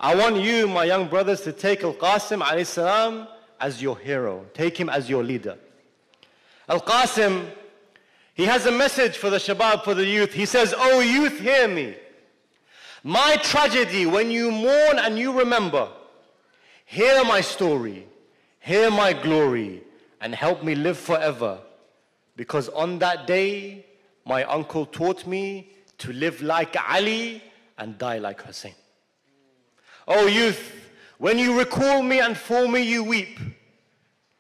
I want you, my young brothers, to take Al-Qassim alayhi salam as your hero. Take him as your leader. Al-Qassim, he has a message for the shabab, for the youth. He says, "Oh youth, hear me. My tragedy, when you mourn and you remember, hear my story, hear my glory, and help me live forever. Because on that day, my uncle taught me to live like Ali and die like Hussain." Oh youth, when you recall me and for me you weep,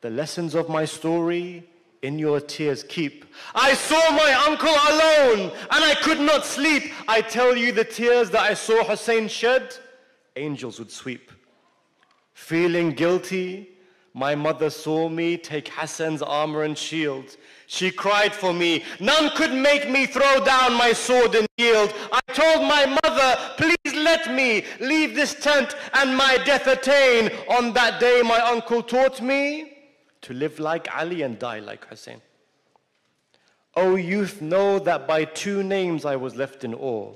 the lessons of my story in your tears keep. I saw my uncle alone and I could not sleep. I tell you the tears that I saw Hussain shed, angels would sweep. Feeling guilty, my mother saw me take Hassan's armor and shield. She cried for me. None could make me throw down my sword and yield. I told my mother, please let me leave this tent and my death attain. On that day my uncle taught me to live like Ali and die like Hussain. O youth, know that by two names I was left in awe.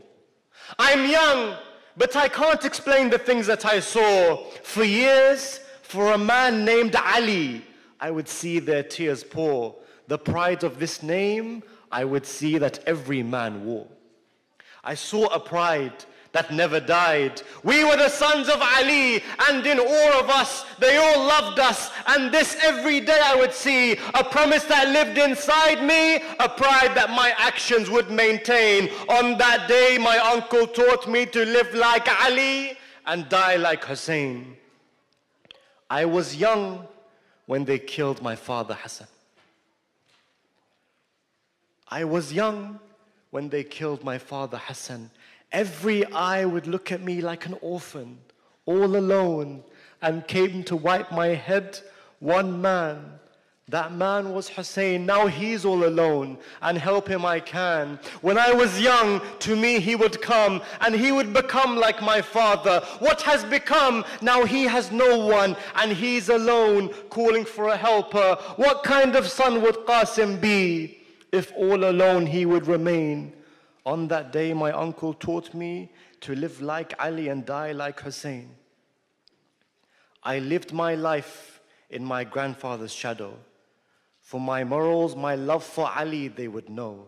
I'm young, but I can't explain the things that I saw. For years, for a man named Ali, I would see their tears pour. The pride of this name, I would see that every man wore. I saw a pride that never died. We were the sons of Ali, and in all of us, they all loved us. And this every day I would see, a promise that lived inside me, a pride that my actions would maintain. On that day, my uncle taught me to live like Ali and die like Hussain. I was young when they killed my father Hassan. I was young when they killed my father Hassan. Every eye would look at me like an orphan, all alone, and came to wipe my head, one man. That man was Hussain. Now he's all alone, and help him I can. When I was young, to me he would come, and he would become like my father. What has become? Now he has no one, and he's alone, calling for a helper. What kind of son would Qassim be if all alone he would remain? On that day, my uncle taught me to live like Ali and die like Hussain. I lived my life in my grandfather's shadow. For my morals, my love for Ali, they would know.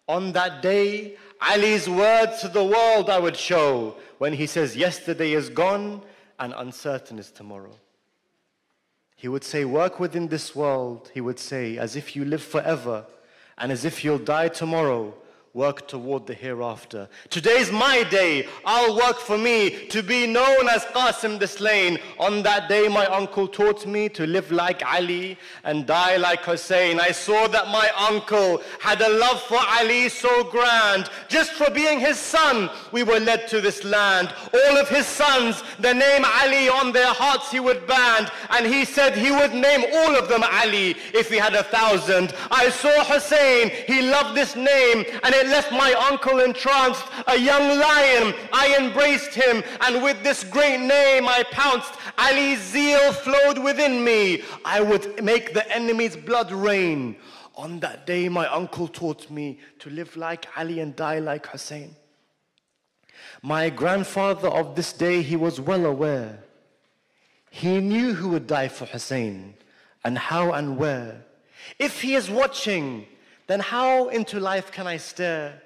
On that day, Ali's words to the world I would show, when he says, yesterday is gone and uncertain is tomorrow. He would say, work within this world, he would say, as if you live forever, and as if you'll die tomorrow, work toward the hereafter. Today's my day. I'll work for me to be known as Qassim the slain. On that day, my uncle taught me to live like Ali and die like Hussain. I saw that my uncle had a love for Ali so grand. Just for being his son, we were led to this land. All of his sons, the name Ali on their hearts he would band. And he said he would name all of them Ali if he had 1,000. I saw Hussain. He loved this name, and it left my uncle entranced. A young lion, I embraced him, and with this great name I pounced. Ali's zeal flowed within me. I would make the enemy's blood rain. On that day my uncle taught me to live like Ali and die like Hussain. My grandfather of this day, he was well aware. He knew who would die for Hussain, and how and where. If he is watching, then how into life can I stare?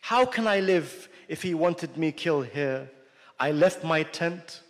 How can I live if he wanted me killed here? I left my tent.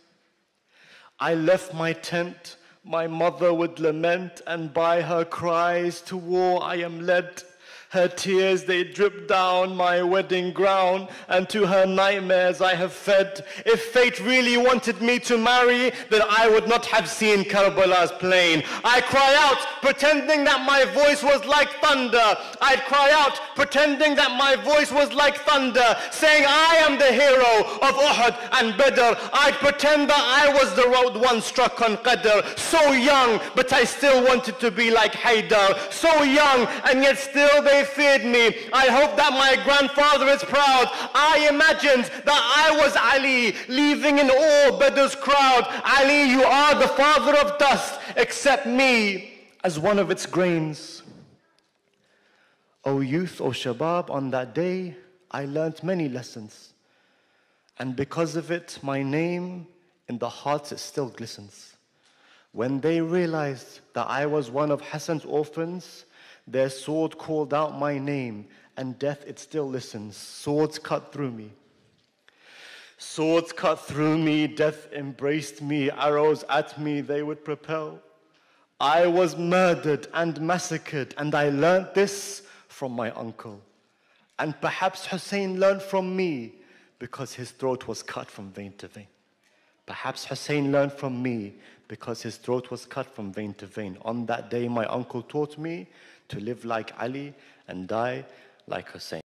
My mother would lament, and by her cries to war I am led. Her tears, they drip down my wedding gown, and to her nightmares I have fed. If fate really wanted me to marry, then I would not have seen Karbala's plain. I cry out, pretending that my voice was like thunder. I'd cry out, pretending that my voice was like thunder, saying I am the hero of Uhud and Badr. I'd pretend that I was the one struck on Qadr. So young, but I still wanted to be like Haydar. So young, and yet still they feared me. I hope that my grandfather is proud. I imagined that I was Ali, leaving in awe Badr's crowd. Ali, you are the father of dust. Accept me as one of its grains. O youth, O shabab, on that day I learnt many lessons. And because of it, my name in the hearts it still glistens. When they realized that I was one of Hassan's orphans, their sword called out my name, and death it still listens. Swords cut through me. Swords cut through me, death embraced me, arrows at me they would propel. I was murdered and massacred, and I learnt this from my uncle. And perhaps Hussain learned from me because his throat was cut from vein to vein. Perhaps Hussain learned from me because his throat was cut from vein to vein. On that day, my uncle taught me to live like Ali and die like Hussain.